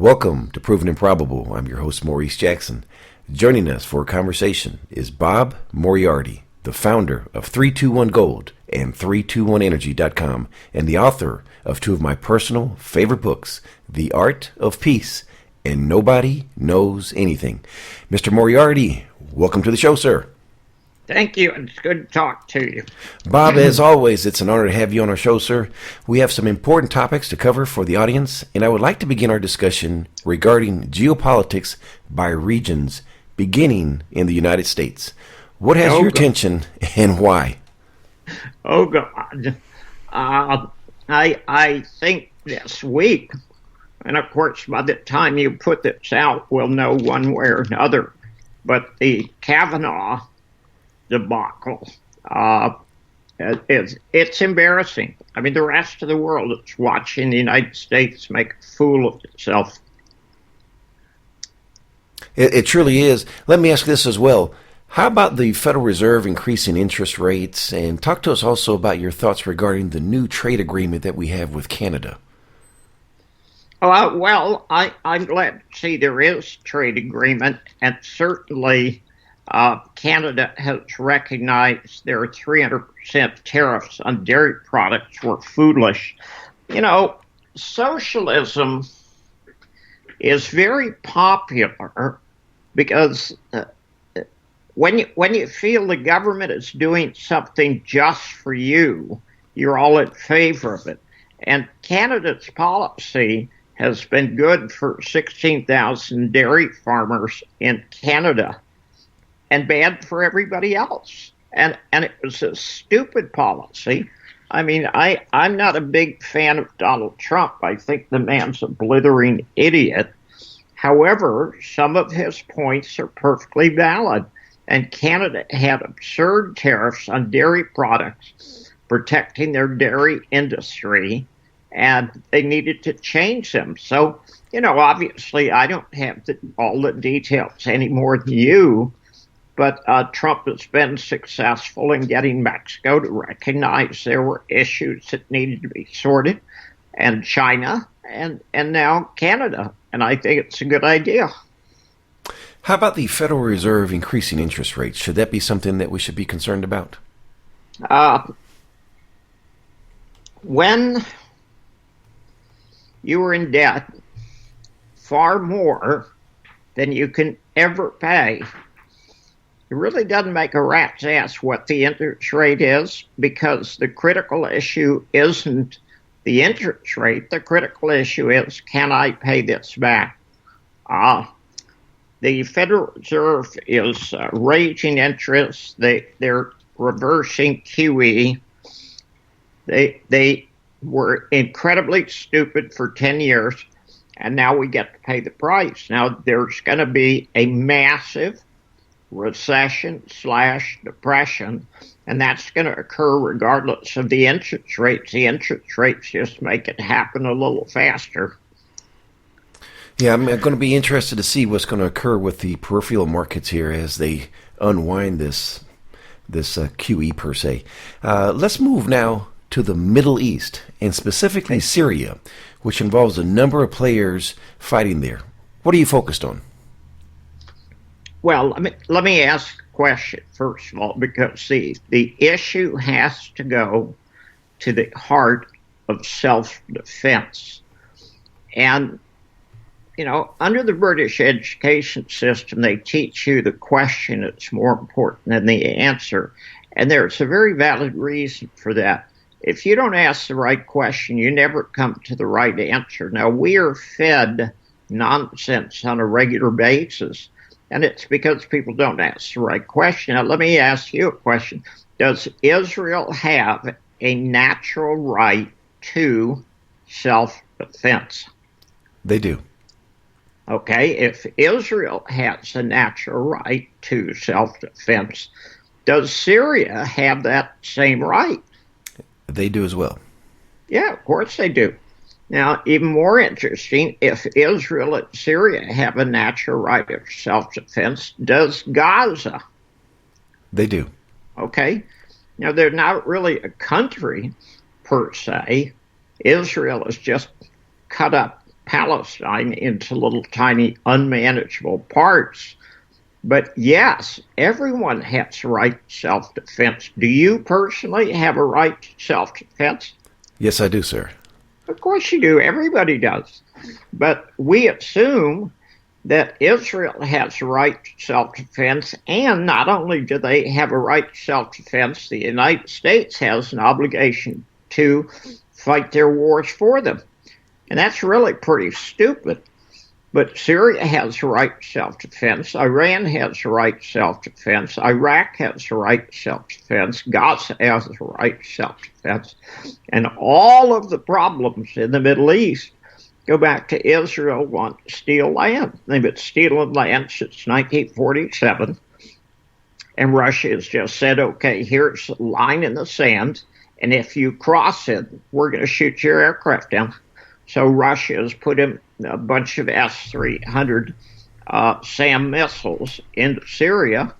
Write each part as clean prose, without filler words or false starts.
Welcome to Proven and Probable. I'm your host, Maurice Jackson. Joining us for a conversation is Bob Moriarty, the founder of 321 Gold and 321energy.com, and the author of two of my personal favorite books, The Art of Peace and Nobody Knows Anything. Mr. Moriarty, welcome to the show, sir. Thank you. It's good to talk to you. Bob, as always, it's an honor to have you on our show, sir. We have some important topics to cover for the audience, and I would like to begin our discussion regarding geopolitics by regions, beginning in the United States. What has your attention and why? Oh, God. I think this week, and of course, by the time you put this out, we'll know one way or another, but the Kavanaugh debacle, it's embarrassing. I mean, the rest of the world is watching the United States make a fool of itself. It truly is. Let me ask this as well. How about the Federal Reserve increasing interest rates? And talk to us also about your thoughts regarding the new trade agreement that we have with Canada. Well, I'm glad to see there is trade agreement, and certainly Canada has recognized their 300% tariffs on dairy products were foolish. You know, socialism is very popular because when you feel the government is doing something just for you, you're all in favor of it. And Canada's policy has been good for 16,000 dairy farmers in Canada, and bad for everybody else. And it was a stupid policy. I mean, I'm not a big fan of Donald Trump. I think the man's a blithering idiot. However, some of his points are perfectly valid. And Canada had absurd tariffs on dairy products, protecting their dairy industry, and they needed to change them. So, you know, obviously I don't have all the details any more than you, but Trump has been successful in getting Mexico to recognize there were issues that needed to be sorted, and China, and now Canada. And I think it's a good idea. How about the Federal Reserve increasing interest rates? Should that be something that we should be concerned about? When you are in debt far more than you can ever pay, it really doesn't make a rat's ass what the interest rate is, because the critical issue isn't the interest rate. The critical issue is, can I pay this back? The Federal Reserve is raising interest. They're reversing QE. They were incredibly stupid for 10 years, and now we get to pay the price. Now, there's going to be a massive recession/depression, and that's going to occur regardless of the interest rates. The interest rates just make it happen a little faster. Yeah, I'm going to be interested to see what's going to occur with the peripheral markets here as they unwind this QE per se. Let's move now to the Middle East, and specifically Syria, which involves a number of players fighting there. What are you focused on? Well, let me ask a question, first of all, because the issue has to go to the heart of self-defense. And, you know, under the British education system, they teach you the question is more important than the answer. And there's a very valid reason for that. If you don't ask the right question, you never come to the right answer. Now, we are fed nonsense on a regular basis, and it's because people don't ask the right question. Now, let me ask you a question. Does Israel have a natural right to self-defense? They do. Okay, if Israel has a natural right to self-defense, does Syria have that same right? They do as well. Yeah, of course they do. Now, even more interesting, if Israel and Syria have a natural right of self-defense, does Gaza? They do. Okay. Now, they're not really a country per se. Israel is just cut up Palestine into little tiny unmanageable parts. But yes, everyone has a right to self-defense. Do you personally have a right to self-defense? Yes, I do, sir. Of course you do. Everybody does. But we assume that Israel has a right to self-defense, and not only do they have a right to self-defense, the United States has an obligation to fight their wars for them. And that's really pretty stupid. But Syria has a right to self-defense. Iran has a right to self-defense. Iraq has a right to self-defense. Gaza has a right to self-defense. And all of the problems in the Middle East go back to Israel wanting to steal land. They've been stealing land since 1947. And Russia has just said, okay, here's a line in the sand. And if you cross it, we're going to shoot your aircraft down. So Russia has put in a bunch of S-300 SAM missiles into Syria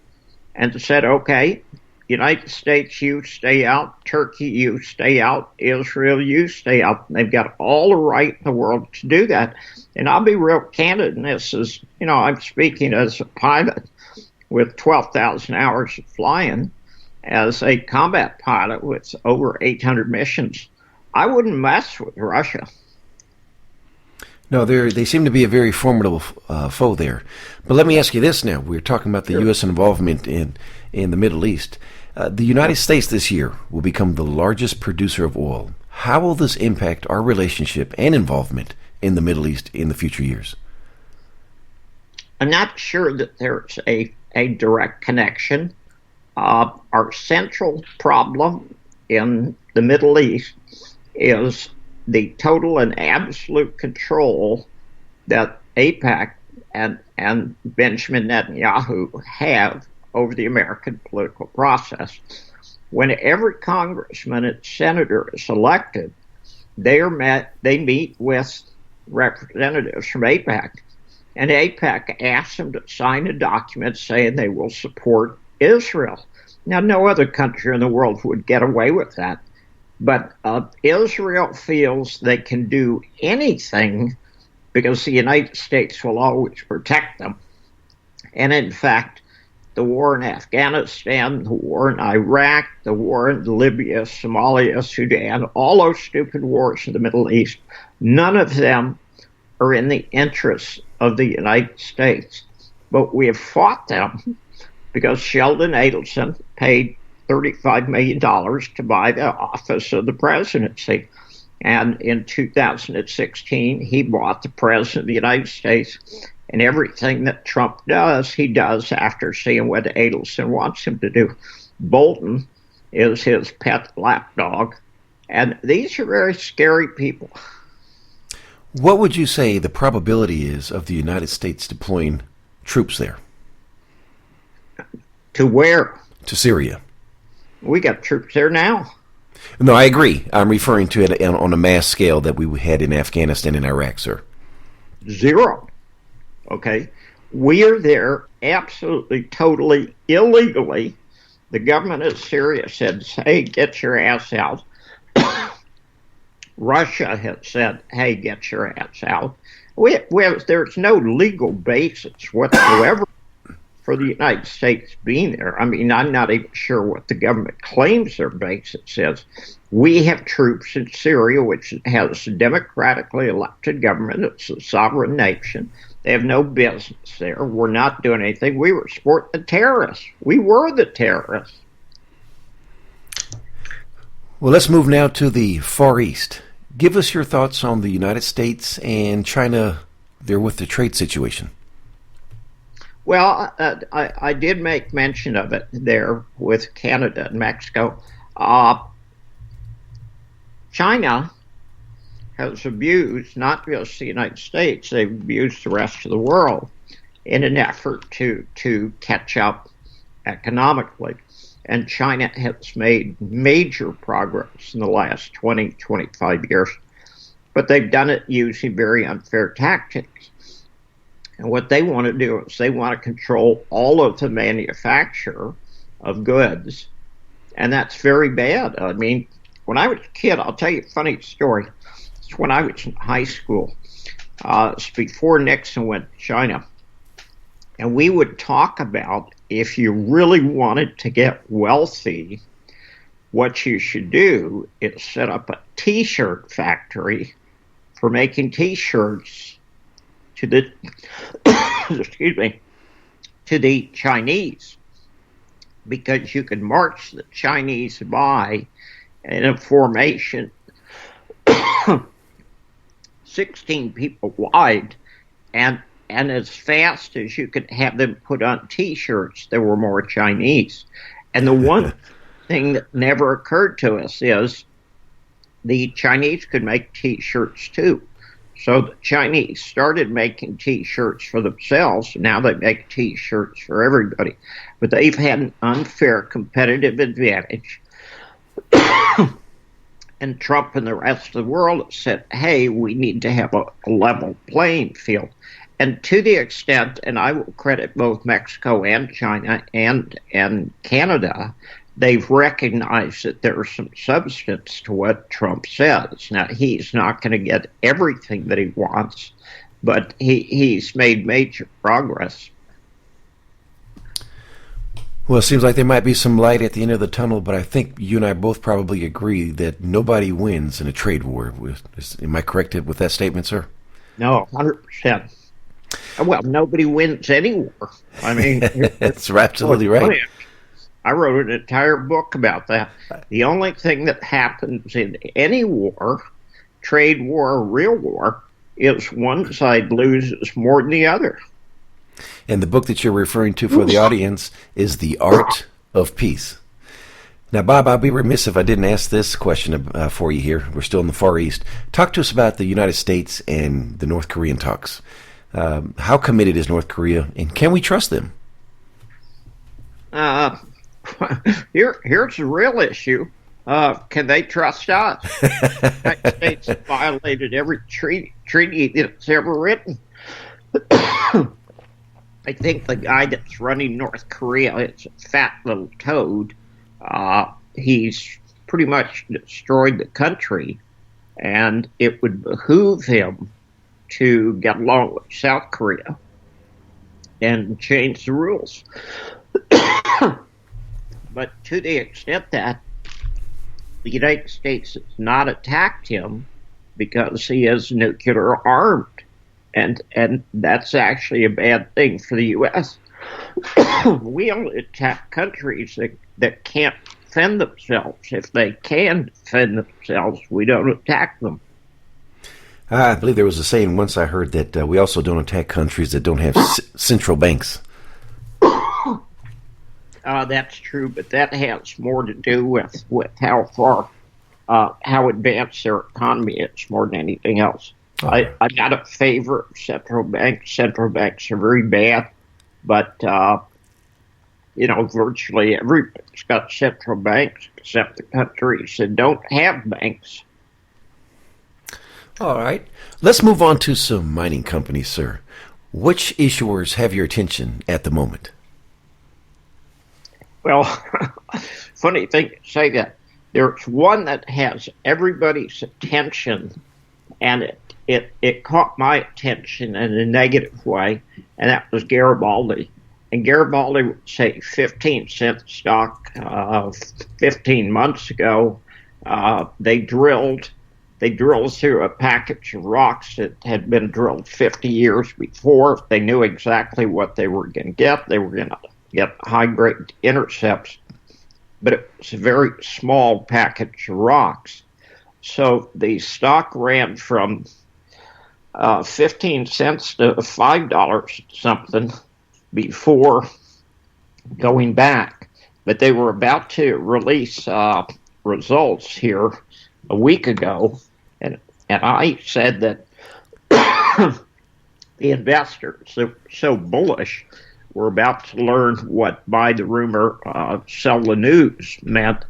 and said, okay, United States, you stay out. Turkey, you stay out. Israel, you stay out. And they've got all the right in the world to do that. And I'll be real candid, and this is, I'm speaking as a pilot with 12,000 hours of flying, as a combat pilot with over 800 missions. I wouldn't mess with Russia. No, they seem to be a very formidable foe there. But let me ask you this now. We're talking about the U.S. involvement in the Middle East. The United States this year will become the largest producer of oil. How will this impact our relationship and involvement in the Middle East in the future years? I'm not sure that there's a direct connection. Our central problem in the Middle East is the total and absolute control that AIPAC and Benjamin Netanyahu have over the American political process. When every congressman and senator is elected, they meet with representatives from AIPAC, and AIPAC asks them to sign a document saying they will support Israel. Now, no other country in the world would get away with that. But Israel feels they can do anything because the United States will always protect them. And in fact, the war in Afghanistan, the war in Iraq, the war in Libya, Somalia, Sudan, all those stupid wars in the Middle East, none of them are in the interests of the United States. But we have fought them because Sheldon Adelson paid $35 million to buy the office of the presidency. And in 2016, he bought the president of the United States. And everything that Trump does, he does after seeing what Adelson wants him to do. Bolton is his pet lapdog. And these are very scary people. What would you say the probability is of the United States deploying troops there? To where? To Syria. We got troops there now. No, I agree. I'm referring to it on a mass scale that we had in Afghanistan and Iraq, sir. Zero. Okay. We are there absolutely, totally, illegally. The government of Syria said, hey, get your ass out. Russia has said, hey, get your ass out. There's no legal basis whatsoever for the United States being there. I mean, I'm not even sure what the government claims their basis is. We have troops in Syria, which has a democratically elected government. It's a sovereign nation. They have no business there. We're not doing anything. We were supporting the terrorists. We were the terrorists. Well, let's move now to the Far East. Give us your thoughts on the United States and China there with the trade situation. Well, I did make mention of it there with Canada and Mexico. China has abused not just the United States, they've abused the rest of the world in an effort to catch up economically. And China has made major progress in the last 20, 25 years. But they've done it using very unfair tactics. And what they want to do is they want to control all of the manufacture of goods. And that's very bad. I mean, when I was a kid, I'll tell you a funny story. It's when I was in high school. It's before Nixon went to China. And we would talk about if you really wanted to get wealthy, what you should do is set up a T-shirt factory for making T-shirts to the excuse me, to the Chinese, because you could march the Chinese by in a formation 16 people wide, and as fast as you could have them put on T-shirts, there were more Chinese. And the one thing that never occurred to us is the Chinese could make T-shirts too. So the Chinese started making T-shirts for themselves. Now they make T-shirts for everybody. But they've had an unfair competitive advantage. And Trump and the rest of the world said, hey, we need to have a level playing field. And to the extent, and I will credit both Mexico and China and Canada, they've recognized that there's some substance to what Trump says. Now, he's not going to get everything that he wants, but he's made major progress. Well, it seems like there might be some light at the end of the tunnel, but I think you and I both probably agree that nobody wins in a trade war. Am I correct with that statement, sir? No, 100%. Well, nobody wins any war. I mean, that's absolutely right. I wrote an entire book about that. The only thing that happens in any war, trade war, real war, is one side loses more than the other. And the book that you're referring to for the audience is The Art of Peace. Now, Bob, I'd be remiss if I didn't ask this question for you here. We're still in the Far East. Talk to us about the United States and the North Korean talks. How committed is North Korea, and can we trust them? Here's the real issue. Can they trust us? The United States has violated every treaty that's ever written. I think the guy that's running North Korea is a fat little toad. He's pretty much destroyed the country, and it would behoove him to get along with South Korea and change the rules. But to the extent that the United States has not attacked him because he is nuclear armed, and that's actually a bad thing for the U.S. We only attack countries that can't defend themselves. If they can defend themselves, we don't attack them. I believe there was a saying once I heard that we also don't attack countries that don't have central banks. That's true, but that has more to do with how far, how advanced their economy is more than anything else. I'm not a favor of central banks. Central banks are very bad, but, virtually everybody's got central banks except the countries that don't have banks. All right. Let's move on to some mining companies, sir. Which issuers have your attention at the moment? Well, funny thing to say that. There's one that has everybody's attention, and it caught my attention in a negative way, and that was Garibaldi. And Garibaldi would say 15-cent stock 15 months ago. They drilled through a package of rocks that had been drilled 50 years before. They knew exactly what they were going to get. They were going to get high-grade intercepts, but it was a very small package of rocks. So the stock ran from 15 cents to $5 something before going back. But they were about to release results here a week ago, and I said that the investors that were so bullish were about to learn what buy the rumor, sell the news meant.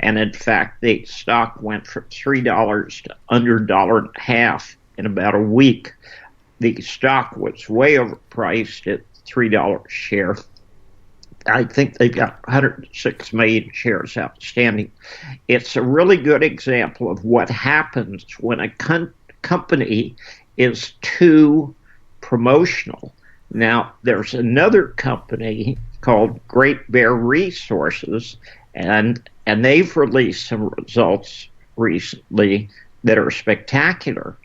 And in fact, the stock went from $3 to under $1.50 in about a week. The stock was way overpriced at $3 a share. I think they've got 106 million shares outstanding. It's a really good example of what happens when a company is too promotional. Now, there's another company called Great Bear Resources, and they've released some results recently that are spectacular.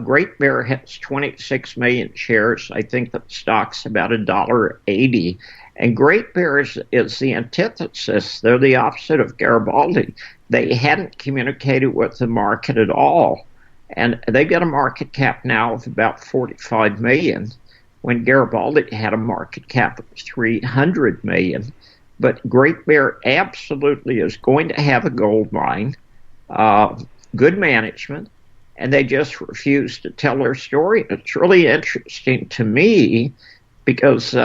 Great Bear has 26 million shares. I think the stock's about $1.80. And Great Bear is the antithesis. They're the opposite of Garibaldi. They hadn't communicated with the market at all. And they've got a market cap now of about 45 million, when Garibaldi had a market cap of 300 million. But Great Bear absolutely is going to have a gold mine, good management, and they just refuse to tell their story. It's really interesting to me because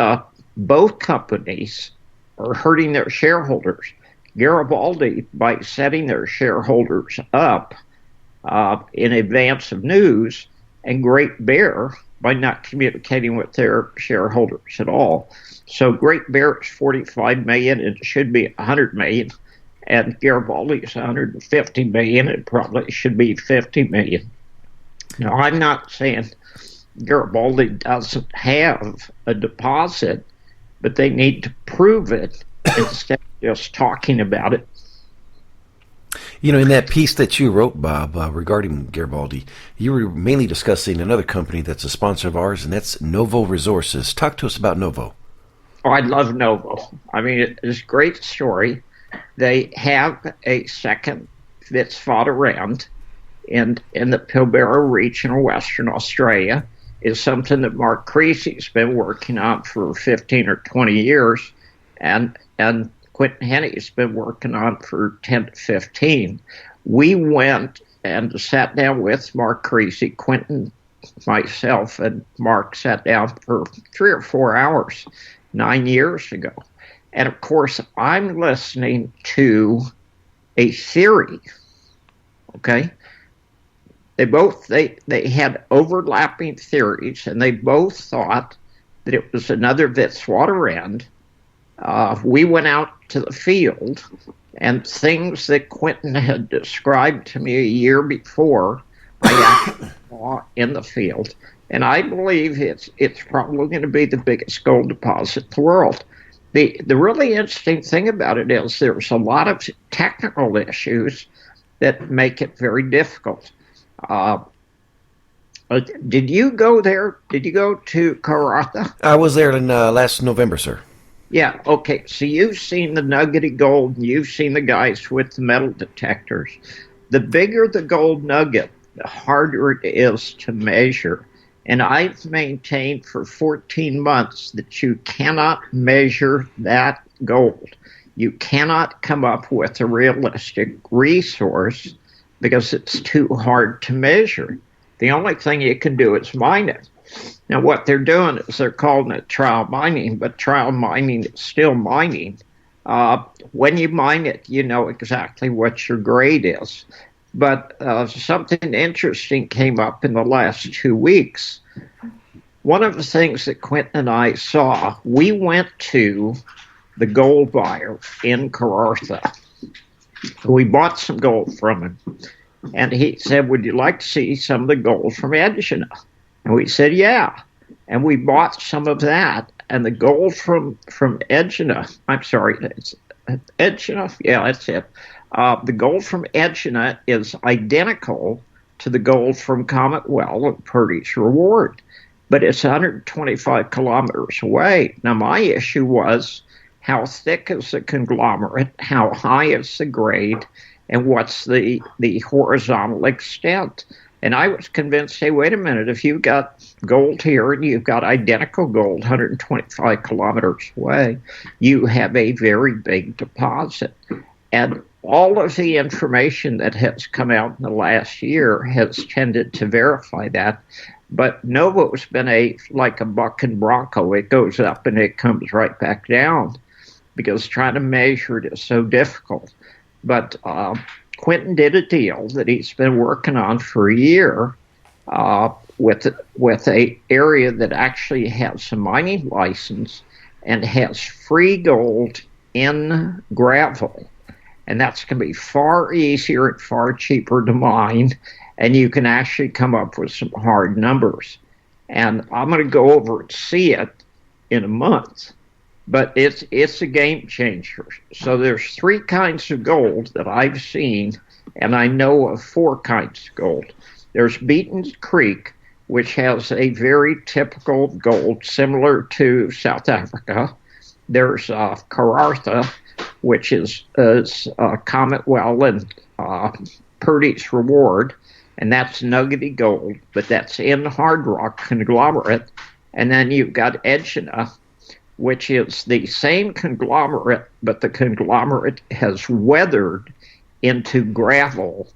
both companies are hurting their shareholders. Garibaldi, by setting their shareholders up in advance of news, and Great Bear by not communicating with their shareholders at all. So Great Bear is 45 million, and it should be 100 million, and Garibaldi is 150 million, it probably should be 50 million. Now, I'm not saying Garibaldi doesn't have a deposit, but they need to prove it instead of just talking about it. You know, in that piece that you wrote, Bob, regarding Garibaldi, you were mainly discussing another company that's a sponsor of ours, and that's Novo Resources. Talk to us about Novo. Oh, I love Novo. I mean, it's a great story. They have a second Witwatersrand in the Pilbara region of Western Australia. Is something that Mark Creasy's been working on for 15 or 20 years, and Quentin Henney's been working on for 10 to 15. We went and sat down with Mark Creasy, Quentin, myself, and Mark sat down for 3 or 4 hours 9 years ago. And of course, I'm listening to a theory, okay? They had overlapping theories, and they both thought that it was another Witwatersrand. We went out to the field, and things that Quentin had described to me a year before, I actually saw in the field. And I believe it's probably going to be the biggest gold deposit in the world. The really interesting thing about it is there's a lot of technical issues that make it very difficult. Did you go there? Did you go to Karratha? I was there in last November, sir. Yeah, okay. So you've seen the nuggety gold, and you've seen the guys with the metal detectors. The bigger the gold nugget, the harder it is to measure. And I've maintained for 14 months that you cannot measure that gold. You cannot come up with a realistic resource because it's too hard to measure. The only thing you can do is mine it. Now, what they're doing is they're calling it trial mining, but trial mining is still mining. When you mine it, you know exactly what your grade is. But something interesting came up in the last 2 weeks. One of the things that Quentin and I saw, we went to the gold buyer in Karratha. We bought some gold from him. And he said, would you like to see some of the gold from Edgina? And we said, yeah. And we bought some of that. And the gold from Edgina, I'm sorry, it's Edgina? Yeah, that's it. The gold from Edgina is identical to the gold from Comet Well and Purdy's Reward, but it's 125 kilometers away. Now, my issue was how thick is the conglomerate, how high is the grade, and what's the horizontal extent. And I was convinced, hey, wait a minute, if you've got gold here and you've got identical gold 125 kilometers away, you have a very big deposit. And all of the information that has come out in the last year has tended to verify that. But Novo's been like a buck and bronco. It goes up and it comes right back down because trying to measure it is so difficult. But Quentin did a deal that he's been working on for a year with a area that actually has a mining license and has free gold in gravel. And that's going to be far easier and far cheaper to mine. and you can actually come up with some hard numbers. And I'm going to go over and see it in a month, but it's a game changer. So there's 3 kinds of gold that I've seen, and I know of 4 kinds of gold. There's Beaton Creek, which has a very typical gold similar to South Africa. There's Karratha, which is Comet Well and Purdy's Reward, and that's nuggety gold, but that's in hard rock conglomerate. And then you've got Egina, which is the same conglomerate, but the conglomerate has weathered into gravel.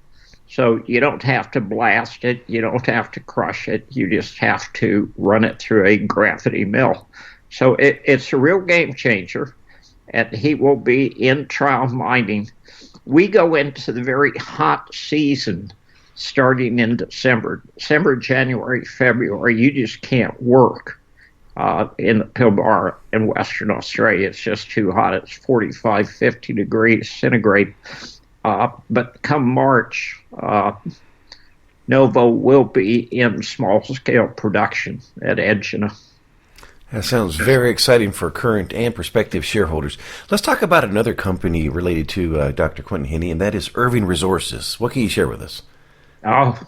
So you don't have to blast it, you don't have to crush it, you just have to run it through a gravity mill. So it's a real game changer, and he will be in trial mining. We go into the very hot season starting in December, January, February. You just can't work in the Pilbara in Western Australia. It's just too hot. It's 45, 50 degrees centigrade. But come March, Novo will be in small-scale production at Egina. That sounds very exciting for current and prospective shareholders. Let's talk about another company related to Dr. Quentin Henney, and that is Irving Resources. What can you share with us? Oh,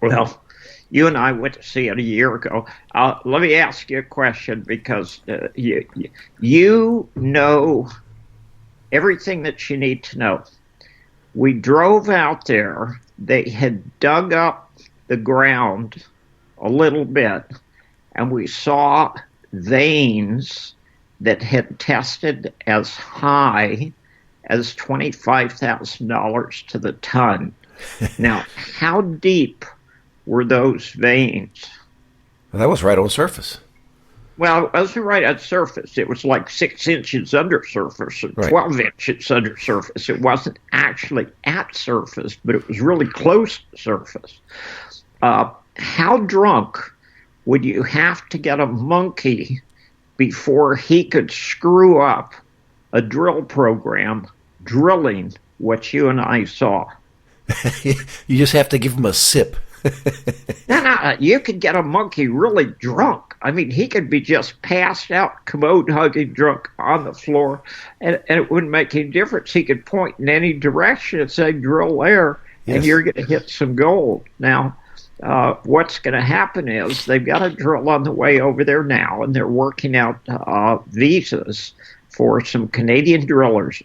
well, you and I went to see it a year ago. Let me ask you a question, because you know everything that you need to know. We drove out there. They had dug up the ground a little bit, and we saw veins that had tested as high as $25,000 to the ton. Now, how deep were those veins? Well, that was right on surface. Well, it wasn't right at surface. It was like 6 inches under surface, or 12 inches under surface. It wasn't actually at surface, but it was really close to surface. How drunk would you have to get a monkey before he could screw up a drill program drilling what you and I saw? You just have to give him a sip. No, you could get a monkey really drunk. I mean, he could be just passed out, commode-hugging drunk on the floor, and it wouldn't make any difference. He could point in any direction and say, drill there, and you're going to hit some gold. Now, what's going to happen is they've got a drill on the way over there now, and they're working out visas for some Canadian drillers.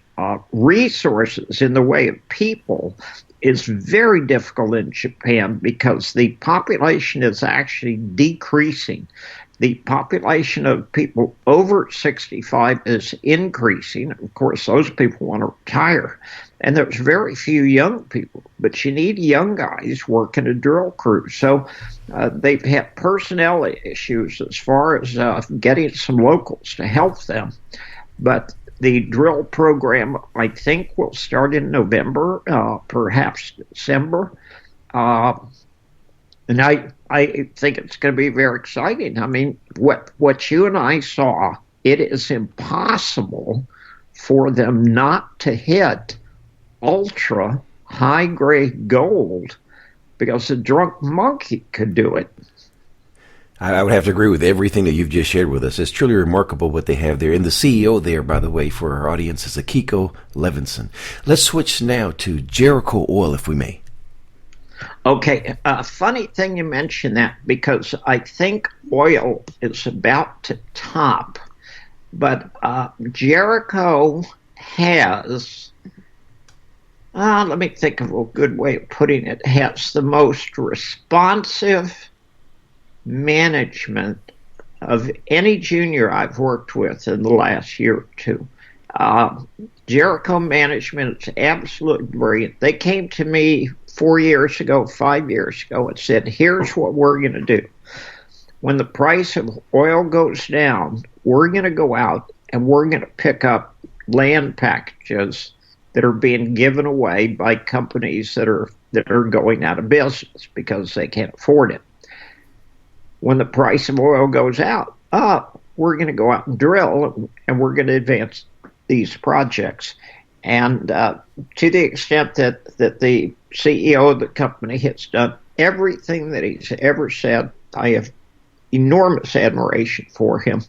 Resources in the way of people is very difficult in Japan because the population is actually decreasing. The population of people over 65 is increasing. Of course, those people want to retire. And there's very few young people, but you need young guys working a drill crew. So they've had personnel issues as far as getting some locals to help them. But the drill program, I think, will start in November, perhaps December. And I think it's going to be very exciting. I mean, what you and I saw, it is impossible for them not to hit ultra high-grade gold because a drunk monkey could do it. I would have to agree with everything that you've just shared with us. It's truly remarkable what they have there. And the CEO there, by the way, for our audience is Akiko Levinson. Let's switch now to Geological oil, if we may. Okay, funny thing you mention that, because I think oil is about to top. But Geological has, let me think of a good way of putting it, has the most responsive management of any junior I've worked with in the last year or two. Geological management is absolutely brilliant. They came to me 4 years ago, 5 years ago, and said, here's what we're going to do. When the price of oil goes down, we're going to go out and we're going to pick up land packages that are being given away by companies that are going out of business because they can't afford it. When the price of oil goes up, we're going to go out and drill, and we're going to advance these projects. And to the extent that the CEO of the company has done everything that he's ever said, I have enormous admiration for him.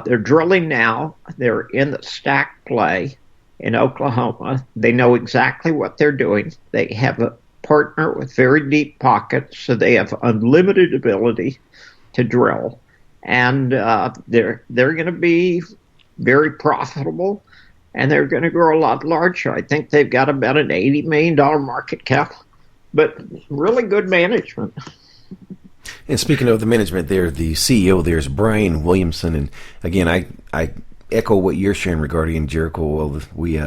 They're drilling now. They're in the stack play in Oklahoma. They know exactly what they're doing. They have a partner with very deep pockets, so they have unlimited ability to drill. And they're going to be very profitable, and they're going to grow a lot larger. I think they've got about an $80 million market cap, but really good management. And speaking of the management there, the CEO there is Brian Williamson. And again, I echo what you're sharing regarding Jericho. Well, we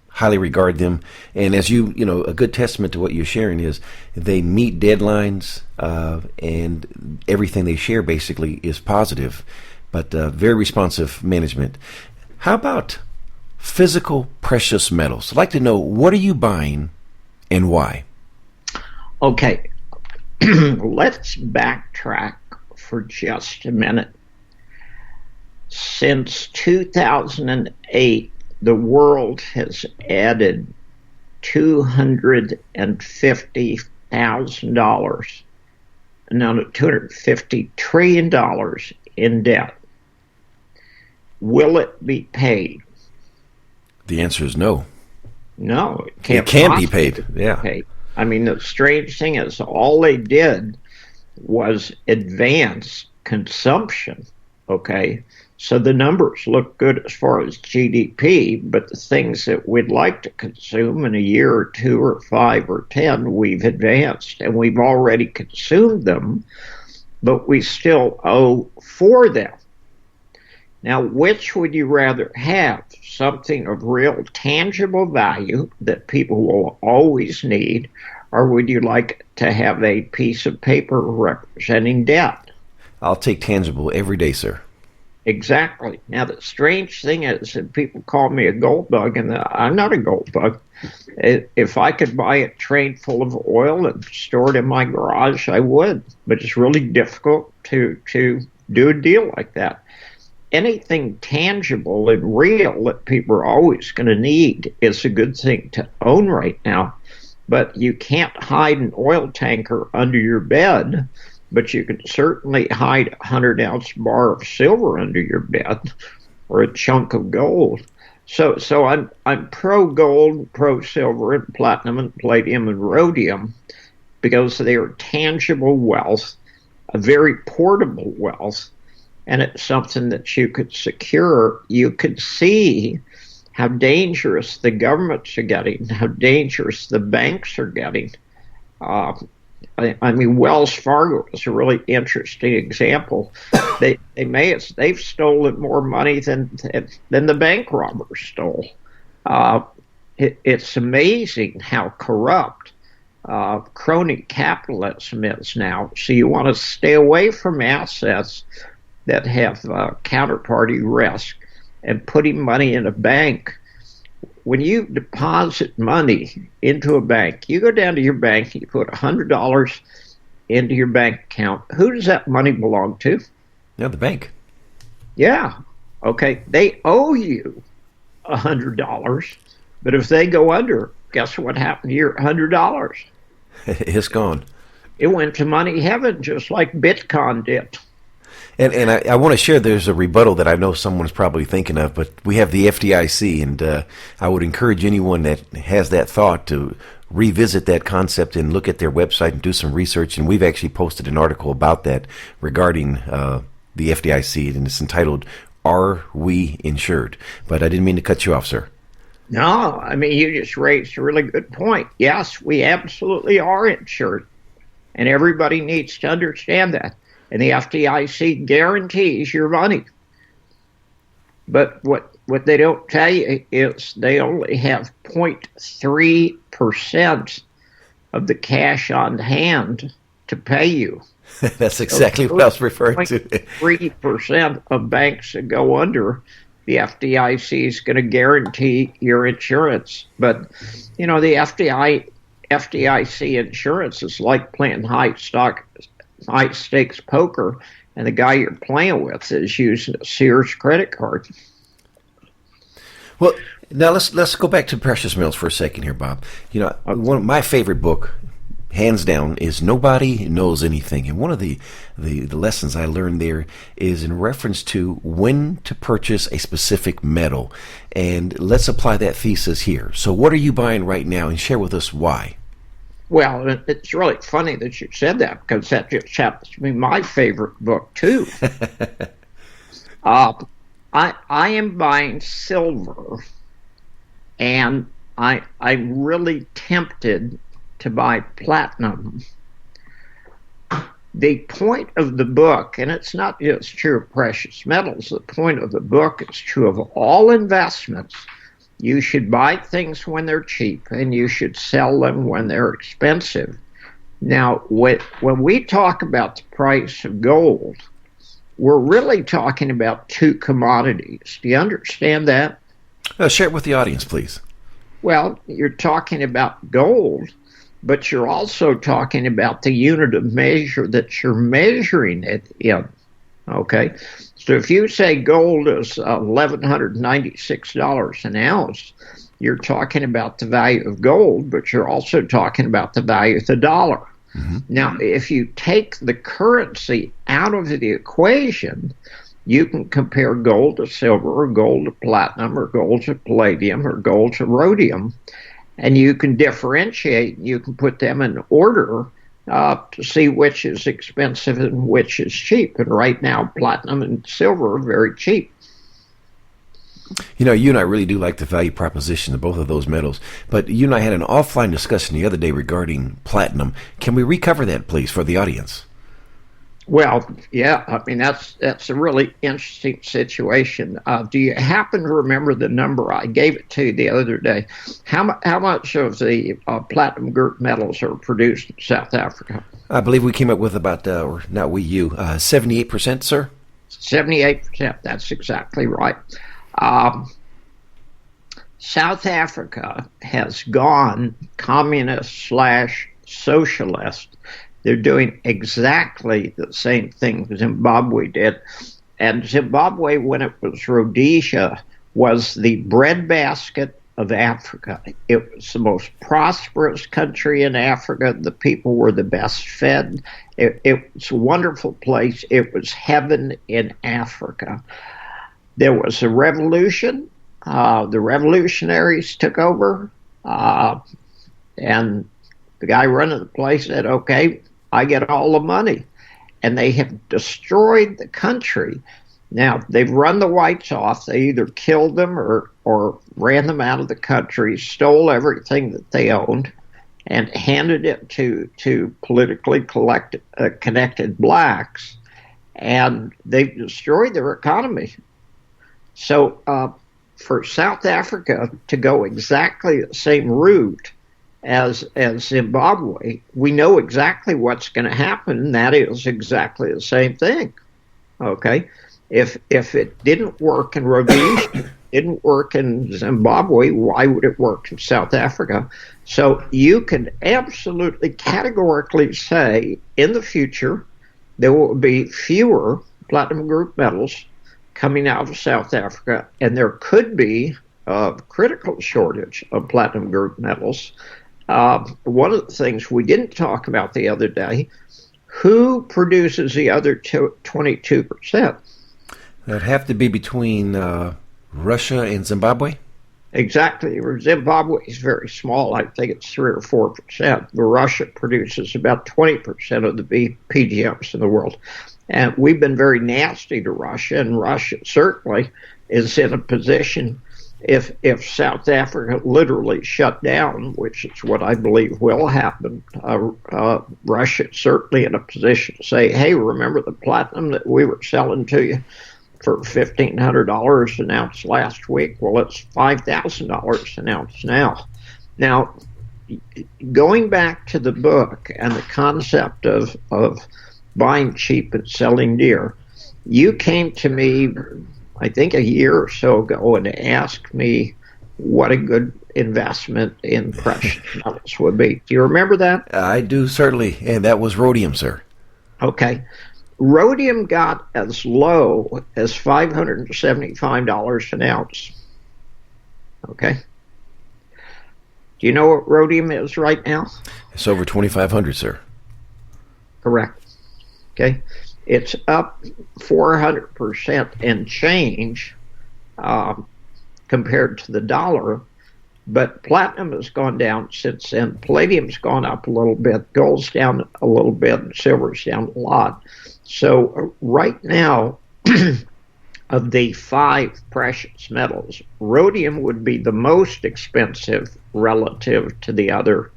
highly regard them. And as you know, a good testament to what you're sharing is they meet deadlines, and everything they share basically is positive, but very responsive management. How about physical precious metals? I'd like to know, what are you buying and why? Okay. Let's backtrack for just a minute. Since 2008, the world has added $250,000, no, $250 trillion in debt. Will it be paid? The answer is no. No, it can't be paid. Yeah. Paid. I mean, the strange thing is all they did was advance consumption, okay? So the numbers look good as far as GDP, but the things that we'd like to consume in a year or 2 or 5 or 10, we've advanced, and we've already consumed them, but we still owe for them. Now, which would you rather have? Something of real tangible value that people will always need, or would you like to have a piece of paper representing debt? I'll take tangible every day, sir. Exactly. Now, the strange thing is that people call me a gold bug, and I'm not a gold bug. If I could buy a train full of oil and store it in my garage, I would. But it's really difficult to do a deal like that. Anything tangible and real that people are always going to need is a good thing to own right now. But you can't hide an oil tanker under your bed, but you can certainly hide a 100-ounce bar of silver under your bed or a chunk of gold. So I'm pro gold, pro silver, and platinum and palladium and rhodium because they are tangible wealth, a very portable wealth, and it's something that you could secure. You could see how dangerous the governments are getting, how dangerous the banks are getting. I mean, Wells Fargo is a really interesting example. They've stolen more money than the bank robbers stole. It's amazing how corrupt crony capitalism is now. So you want to stay away from assets that have counterparty risk, and putting money in a bank. When you deposit money into a bank, you go down to your bank, you put $100 into your bank account. Who does that money belong to? Yeah, the bank. Yeah. Okay. They owe you $100, but if they go under, guess what happened to your $100? It's gone. It went to money heaven, just like Bitcoin did. And I want to share, there's a rebuttal that I know someone's probably thinking of, but we have the FDIC, and I would encourage anyone that has that thought to revisit that concept and look at their website and do some research. And we've actually posted an article about that regarding the FDIC, and it's entitled, "Are We Insured?" But I didn't mean to cut you off, sir. No, I mean, you just raised a really good point. Yes, we absolutely are insured, and everybody needs to understand that. And the FDIC guarantees your money. But what they don't tell you is they only have 0.3% of the cash on hand to pay you. That's exactly what I was referring to. 3% of banks that go under, the FDIC is going to guarantee your insurance. But, you know, the FDIC insurance is like playing high stakes poker, and the guy you're playing with is using a Sears credit card. Well, now let's go back to precious metals for a second here, Bob. One of my favorite book, hands down, is Nobody Knows Anything. And one of the lessons I learned there is in reference to when to purchase a specific metal. And let's apply that thesis here. So what are you buying right now, and share with us why? Well, it's really funny that you said that, because that just happens to be my favorite book, too. I am buying silver, and I'm really tempted to buy platinum. The point of the book, and it's not just true of precious metals, the point of the book is true of all investments. You should buy things when they're cheap, and you should sell them when they're expensive. Now, when we talk about the price of gold, we're really talking about two commodities. Do you understand that? Share it with the audience, please. Well, you're talking about gold, but you're also talking about the unit of measure that you're measuring it in. Okay? So if you say gold is $1,196 an ounce, you're talking about the value of gold, but you're also talking about the value of the dollar. Mm-hmm. Now, if you take the currency out of the equation, you can compare gold to silver, or gold to platinum, or gold to palladium, or gold to rhodium, and you can differentiate. You can put them in order to see which is expensive and which is cheap. And right now, platinum and silver are very cheap. You and I really do like the value proposition of both of those metals. But you and I had an offline discussion the other day regarding platinum. Can we recover that, please, for the audience? Well, yeah. I mean, that's a really interesting situation. Do you happen to remember the number? I gave it to you the other day. How much of the platinum group metals are produced in South Africa? I believe we came up with about, or not we, you, 78%, sir? 78%. That's exactly right. South Africa has gone communist/socialist. They're doing exactly the same thing Zimbabwe did. And Zimbabwe, when it was Rhodesia, was the breadbasket of Africa. It was the most prosperous country in Africa. The people were the best fed. It was a wonderful place. It was heaven in Africa. There was a revolution. The revolutionaries took over, and the guy running the place said, okay, I get all the money. And they have destroyed the country. Now, they've run the whites off. They either killed them or ran them out of the country, stole everything that they owned, and handed it to politically connected blacks. And they've destroyed their economy. So for South Africa to go exactly the same route as Zimbabwe, we know exactly what's going to happen, and that is exactly the same thing. Okay? If it didn't work in Rhodesia, didn't work in Zimbabwe, why would it work in South Africa? So you can absolutely categorically say in the future there will be fewer platinum group metals coming out of South Africa, and there could be a critical shortage of platinum group metals. One of the things we didn't talk about the other day, who produces the other 22%? That'd have to be between Russia and Zimbabwe? Exactly. Zimbabwe is very small. I think it's 3 or 4%. Russia produces about 20% of the PGMs in the world. And we've been very nasty to Russia, and Russia certainly is in a position, if South Africa literally shut down, which is what I believe will happen, Russia is certainly in a position to say, hey, remember the platinum that we were selling to you for $1,500 an ounce last week? Well, it's $5,000 an ounce now. Now, going back to the book and the concept of buying cheap and selling dear, you came to me, I think a year or so ago, and asked me what a good investment in precious metals would be. Do you remember that? I do, certainly, and that was rhodium, sir. Okay. Rhodium got as low as $575 an ounce. Okay. Do you know what rhodium is right now? It's over 2,500, sir. Correct. Okay. It's up 400% and change compared to the dollar, but platinum has gone down since then. Palladium's gone up a little bit, gold's down a little bit, and silver's down a lot. So right now, of the 5 precious metals, rhodium would be the most expensive relative to the other.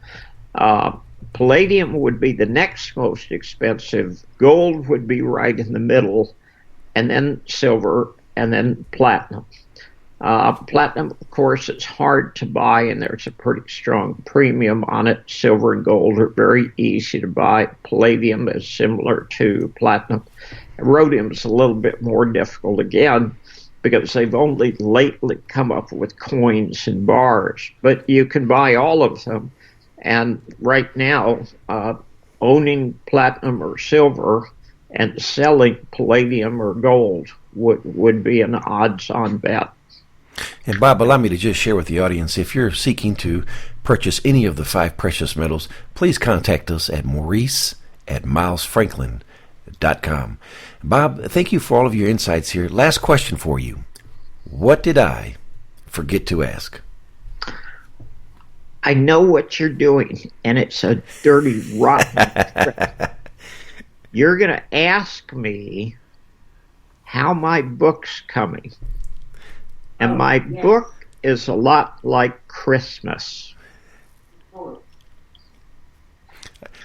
Palladium would be the next most expensive. Gold would be right in the middle, and then silver, and then platinum. Platinum, of course, is hard to buy, and there's a pretty strong premium on it. Silver and gold are very easy to buy. Palladium is similar to platinum. Rhodium is a little bit more difficult again because they've only lately come up with coins and bars. But you can buy all of them. And right now, owning platinum or silver and selling palladium or gold would be an odds-on bet. And Bob, allow me to just share with the audience, if you're seeking to purchase any of the 5 precious metals, please contact us at Maurice at milesfranklin.com. Bob, thank you for all of your insights here. Last question for you. What did I forget to ask? I know what you're doing, and it's a dirty, rotten trick. You're going to ask me how my book's coming. And my book is a lot like Christmas. Well,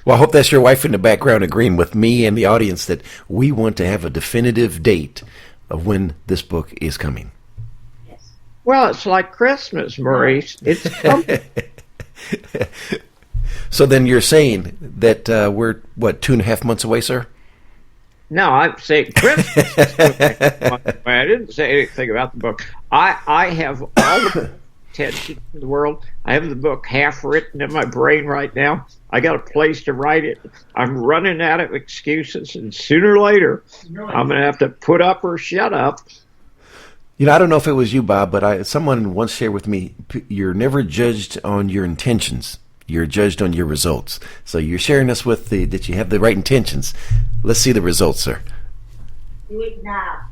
I hope that's your wife in the background agreeing with me and the audience that we want to have a definitive date of when this book is coming. Well, it's like Christmas, Maurice. It's coming. So then you're saying that we're, 2.5 months away, sir? No, I'm saying Christmas is 2.5 months away. I didn't say anything about the book. I have all the attention in the world. I have the book half written in my brain right now. I got a place to write it. I'm running out of excuses, and sooner or later, I'm going to have to put up or shut up. You know, I don't know if it was you, Bob, but someone once shared with me, you're never judged on your intentions. You're judged on your results. So you're sharing us with that you have the right intentions. Let's see the results, sir. Do it now.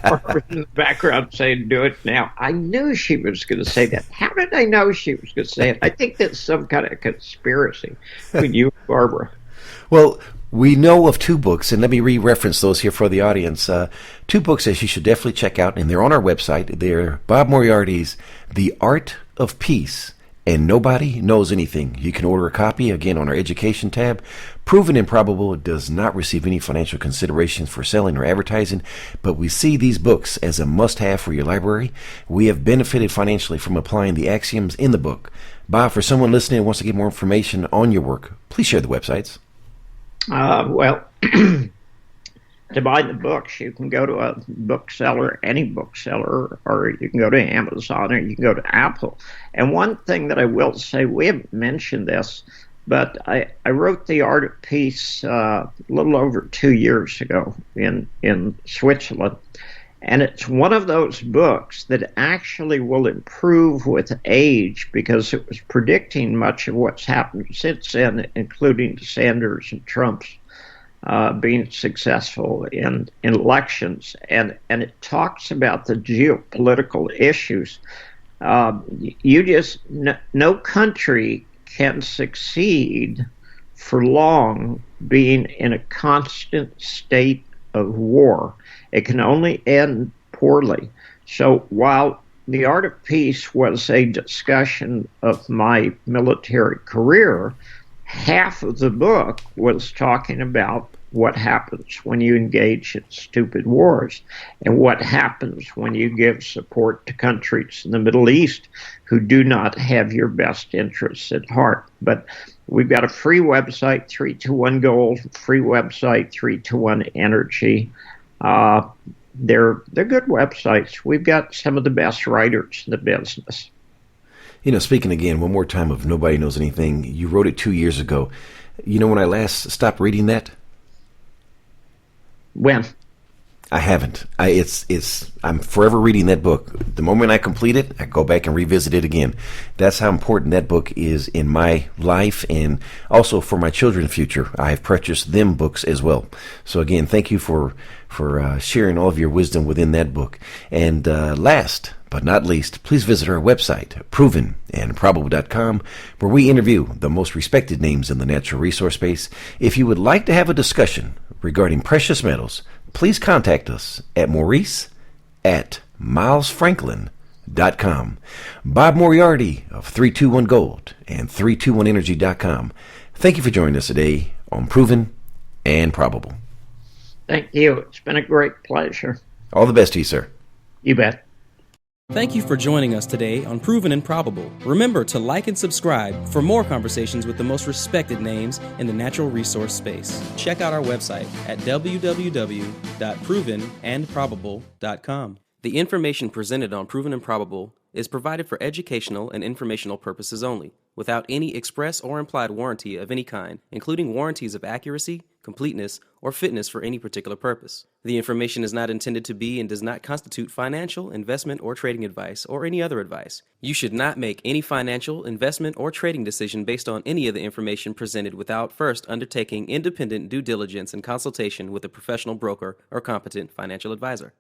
Barbara in the background saying, do it now. I knew she was going to say that. How did I know she was going to say it? I think that's some kind of conspiracy between you and Barbara. Well, we know of 2 books, and let me re-reference those here for the audience. 2 books that you should definitely check out, and they're on our website. They're Bob Moriarty's The Art of Peace and Nobody Knows Anything. You can order a copy, again, on our education tab. Proven and Probable does not receive any financial considerations for selling or advertising, but we see these books as a must-have for your library. We have benefited financially from applying the axioms in the book. Bob, for someone listening who wants to get more information on your work, please share the websites. Well, to buy the books, you can go to a bookseller, any bookseller, or you can go to Amazon, or you can go to Apple. And one thing that I will say, we haven't mentioned this, but I wrote The Art of Peace a little over 2 years ago in Switzerland. And it's one of those books that actually will improve with age because it was predicting much of what's happened since then, including Sanders and Trump's being successful in elections. And it talks about the geopolitical issues. No country can succeed for long being in a constant state of war. It can only end poorly. So while The Art of Peace was a discussion of my military career, half of the book was talking about what happens when you engage in stupid wars and what happens when you give support to countries in the Middle East who do not have your best interests at heart. But we've got a free website, 321 Gold, free website, 321 Energy. They're good websites. We've got some of the best writers in the business. You know, speaking again, one more time of Nobody Knows Anything, you wrote it 2 years ago. You know when I last stopped reading that? When? I haven't. I'm forever reading that book. The moment I complete it, I go back and revisit it again. That's how important that book is in my life and also for my children's future. I have purchased them books as well. So again, thank you for sharing all of your wisdom within that book. And last but not least, please visit our website, provenandprobable.com, where we interview the most respected names in the natural resource space. If you would like to have a discussion regarding precious metals, please contact us at Maurice at milesfranklin.com. Bob Moriarty of 321 Gold and 321energy.com. Thank you for joining us today on Proven and Probable. Thank you. It's been a great pleasure. All the best to you, sir. You bet. Thank you for joining us today on Proven and Probable. Remember to like and subscribe for more conversations with the most respected names in the natural resource space. Check out our website at www.provenandprobable.com. The information presented on Proven and Probable is provided for educational and informational purposes only, without any express or implied warranty of any kind, including warranties of accuracy, completeness, or fitness for any particular purpose. The information is not intended to be and does not constitute financial, investment, or trading advice, or any other advice. You should not make any financial, investment, or trading decision based on any of the information presented without first undertaking independent due diligence and consultation with a professional broker or competent financial advisor.